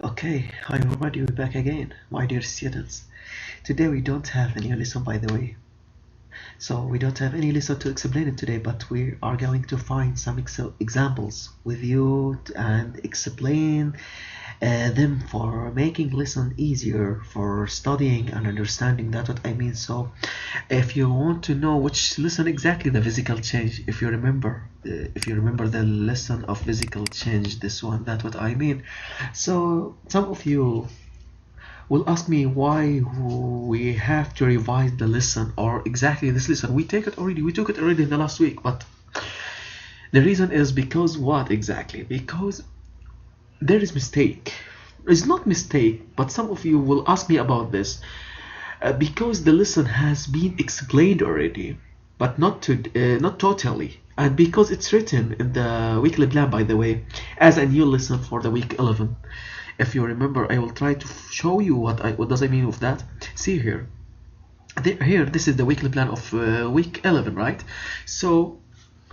Okay, hi everybody, we're back again, my dear students. Today we don't have a new lesson, by the way. So we don't have any lesson to explain it today, but we are going to find some examples with you and explain them for making lesson easier for studying and understanding. That's what I mean. So if you want to know which lesson exactly, the physical change, if you remember the lesson of physical change, this one, that's what I mean. So some of you will ask me why we have to revise the lesson, or exactly this lesson. We took it already in the last week, but the reason is because what exactly? Because there is mistake. It's not mistake, but some of you will ask me about this because the lesson has been explained already, but not totally, and because it's written in the weekly plan, by the way, as a new lesson for the week 11. If you remember, I will try to show you what does I mean with that. See here, this is the weekly plan of week 11, right? So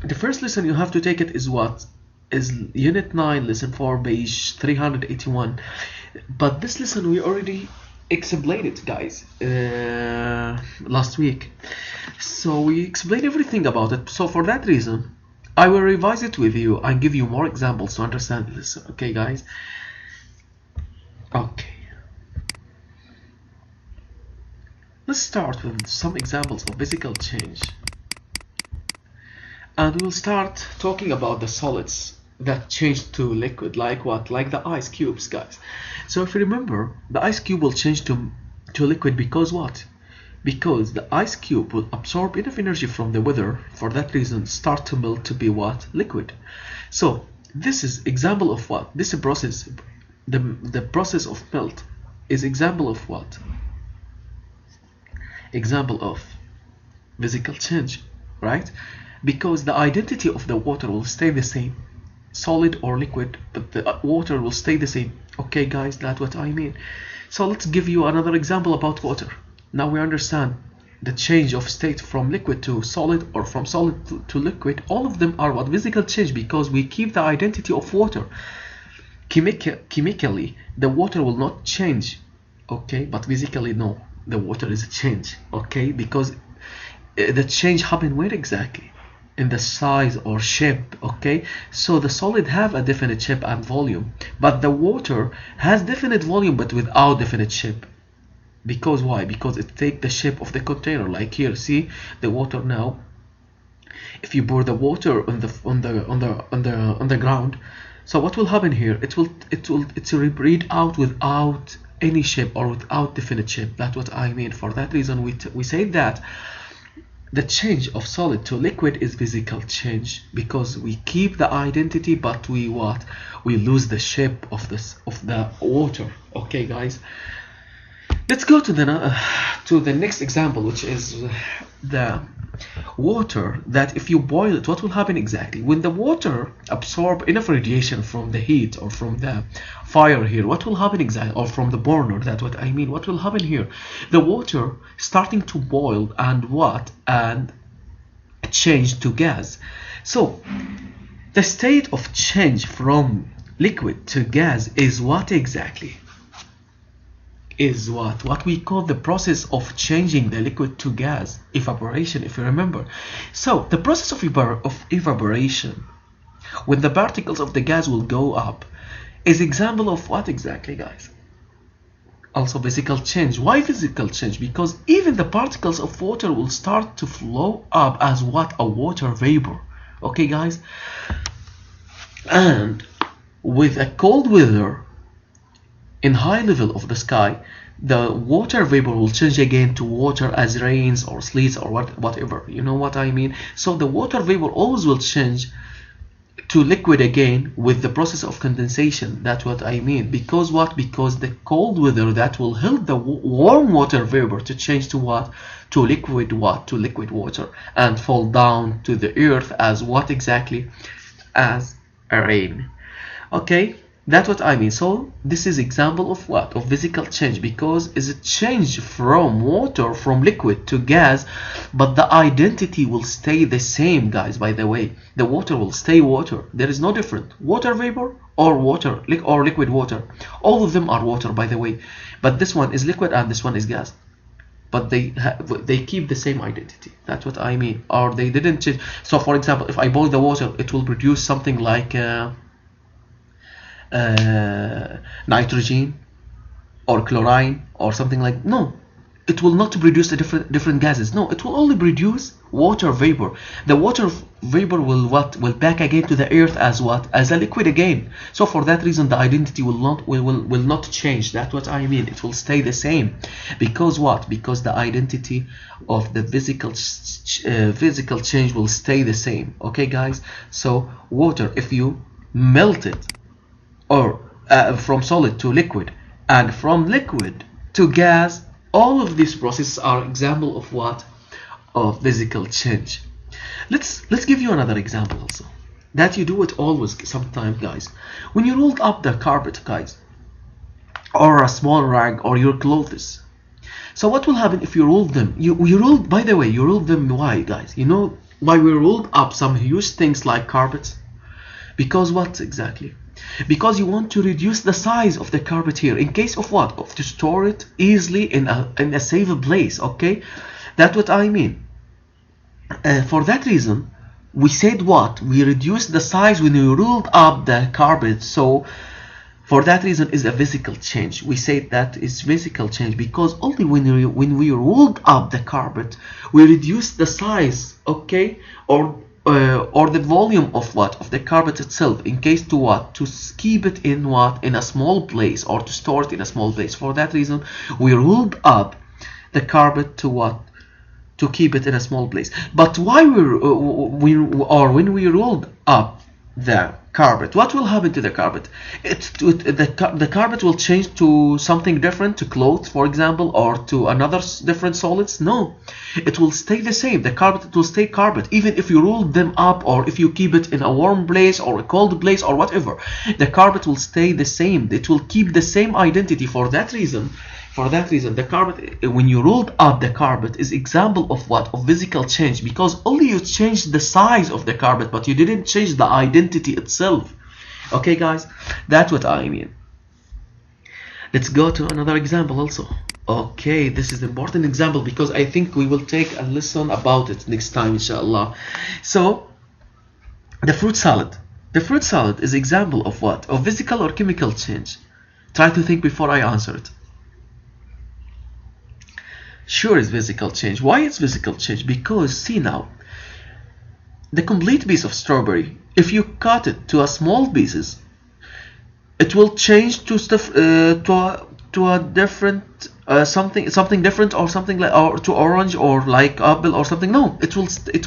the first lesson you have to take it is what? Is Unit 9, Lesson 4, page 381. But this lesson we already explained it, guys, last week. So we explained everything about it. So for that reason, I will revise it with you and give you more examples to understand this. Okay, guys? Okay. Let's start with some examples of physical change. And we'll start talking about the solids that change to liquid, like what? Like the ice cubes, guys. So if you remember, the ice cube will change to liquid because what? Because the ice cube will absorb enough energy from the weather, for that reason start to melt to be what? Liquid. So this is example of what? This process, the process of melt is example of what? Example of physical change, right? Because the identity of the water will stay the same, solid or liquid, but the water will stay the same. Okay, guys, that's what I mean. So let's give you another example about water. Now we understand the change of state from liquid to solid, or from solid to liquid. All of them are what? Physical change, because we keep the identity of water. Chemically, the water will not change, okay, but physically, no, the water is a change, okay, because the change happen where exactly? In the size or shape, okay? So the solid have a definite shape and volume, but the water has definite volume but without definite shape. Because why? Because it take the shape of the container. Like here, see the water now. If you pour the water on the ground, so what will happen here? It will breathe out without any shape or without definite shape. That's what I mean. For that reason, we say that the change of solid to liquid is physical change, because we keep the identity but we what? We lose the shape of the water. Okay, guys, let's go to the next example, which is the water. That if you boil it, what will happen exactly? When the water absorb enough radiation from the heat or from the fire here, what will happen exactly? Or from the burner, that's what I mean. What will happen here? The water starting to boil and what? And change to gas. So the state of change from liquid to gas is what exactly? Is what we call the process of changing the liquid to gas, evaporation, if you remember. So the process of evaporation, when the particles of the gas will go up, is example of what exactly, guys? Also physical change. Why physical change? Because even the particles of water will start to flow up as what? A water vapor. Okay, guys? And with a cold weather, in high level of the sky, the water vapor will change again to water as rains or sleets or whatever. You know what I mean? So the water vapor always will change to liquid again with the process of condensation. That's what I mean. Because what? Because the cold weather that will help the warm water vapor to change to what? To liquid what? To liquid water, and fall down to the earth as what exactly? As a rain. Okay, That's what I mean. So this is example of what? Of physical change, because it's a change from water, from liquid to gas, but the identity will stay the same, guys. By the way, the water will stay water. There is no different water vapor or water or liquid water. All of them are water, by the way, but this one is liquid and this one is gas. But they keep the same identity. That's what I mean. Or they didn't change. So for example, if I boil the water, it will produce something like nitrogen or chlorine or something like. No, it will not produce the different gases. No, it will only produce water vapor. The water vapor will back again to the earth as what? As a liquid again. So for that reason the identity will not change. That's what I mean. It will stay the same. Because what? Because the identity of the physical change will stay the same. Okay guys, so water, if you melt it, or from solid to liquid, and from liquid to gas, all of these processes are example of what? Of physical change. Let's give you another example also, that you do it always sometimes, guys. When you rolled up the carpet, guys, or a small rag, or your clothes, so what will happen if you roll them? You rolled, by the way, you rolled them. Why, guys? You know why we rolled up some huge things like carpets? Because what exactly? Because you want to reduce the size of the carpet here, in case of what? Of to store it easily in a safe place. Okay, that's what I mean. For that reason, we said what? We reduced the size when we rolled up the carpet. So for that reason is a physical change. We said that is physical change because only when we rolled up the carpet, we reduced the size. Okay, or the volume of what? Of the carpet itself, in case to what? To keep it in what? In a small place, or to store it in a small place. For that reason we rolled up the carpet to what? To keep it in a small place. But why when we rolled up the carpet, what will happen to the carpet? The carpet will change to something different, to clothes for example, or to another different solids? No, it will stay the same. The carpet will stay carpet, even if you roll them up, or if you keep it in a warm place or a cold place or whatever, the carpet will stay the same. It will keep the same identity. For that reason, the carpet, when you rolled up the carpet, is example of what? Of physical change, because only you changed the size of the carpet, but you didn't change the identity itself. Okay guys, that's what I mean. Let's go to another example also. Okay, this is an important example because I think we will take a lesson about it next time, inshallah. So the fruit salad. The fruit salad is example of what? Of physical or chemical change? Try to think before I answer it. Sure, it's physical change. Why it's physical change? Because see now, the complete piece of strawberry, if you cut it to a small pieces, it will change to stuff to a different something different, or something like, or to orange or like apple or something. No, it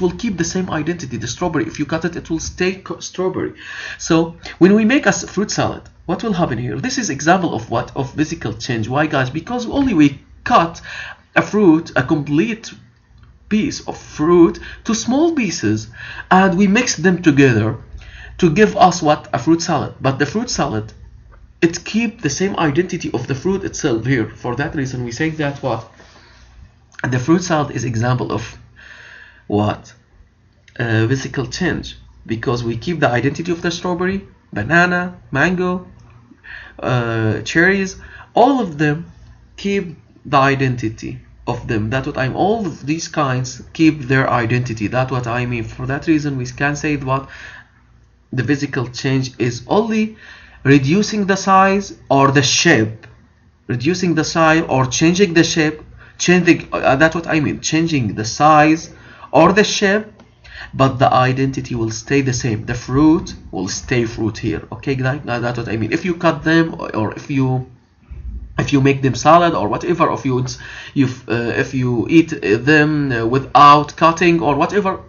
will keep the same identity. The strawberry, if you cut it, it will stay strawberry. So when we make a fruit salad, what will happen here? This is example of what? Of physical change. Why guys? Because only we cut a fruit, a complete piece of fruit, to small pieces, and we mix them together to give us what? A fruit salad. But the fruit salad, it keeps the same identity of the fruit itself here. For that reason we say that what? The fruit salad is example of what? Physical change, because we keep the identity of the strawberry, banana, mango, cherries, all of them keep the identity of them. That's what I'm. All of these kinds keep their identity. That's what I mean. For that reason, we can say what? The physical change is only reducing the size or the shape, reducing the size or changing the shape, changing. That's what I mean. Changing the size or the shape, but the identity will stay the same. The fruit will stay fruit here. Okay, guys. That's what I mean. If you cut them, or if you make them salad or whatever, if you eat them without cutting or whatever,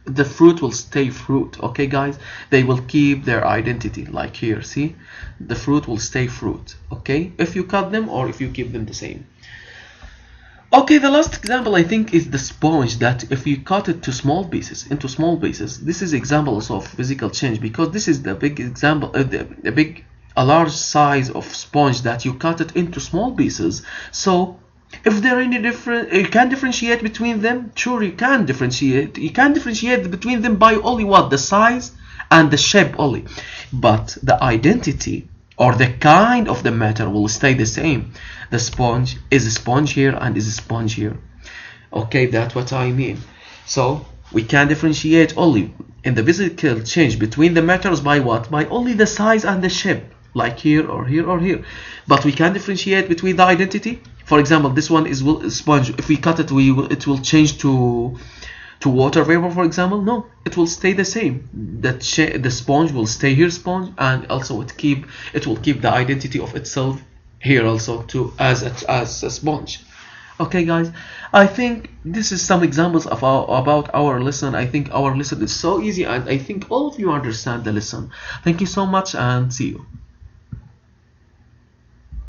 the fruit will stay fruit. Okay guys, they will keep their identity. Like here, see, the fruit will stay fruit. Okay, if you cut them or if you keep them the same. Okay, the last example I think is the sponge, that if you cut it to small pieces, into small pieces, this is examples of physical change, because this is the big example, the big a large size of sponge that you cut it into small pieces. So if there are any different, you can differentiate between them. Sure, you can differentiate. You can differentiate between them by only what? The size and the shape only. But the identity or the kind of the matter will stay the same. The sponge is a sponge here and is a sponge here. Okay, that's what I mean. So we can differentiate only in the physical change between the matters by what? By only the size and the shape, like here or here or here. But we can differentiate between the identity. For example, this one is sponge. If we cut it, it will change to water vapor, for example. No, it will stay the same. The sponge will stay here sponge, and also it will keep the identity of itself here also to as a sponge. Okay, guys, I think this is some examples of about our lesson. I think our lesson is so easy, and I think all of you understand the lesson. Thank you so much, and see you.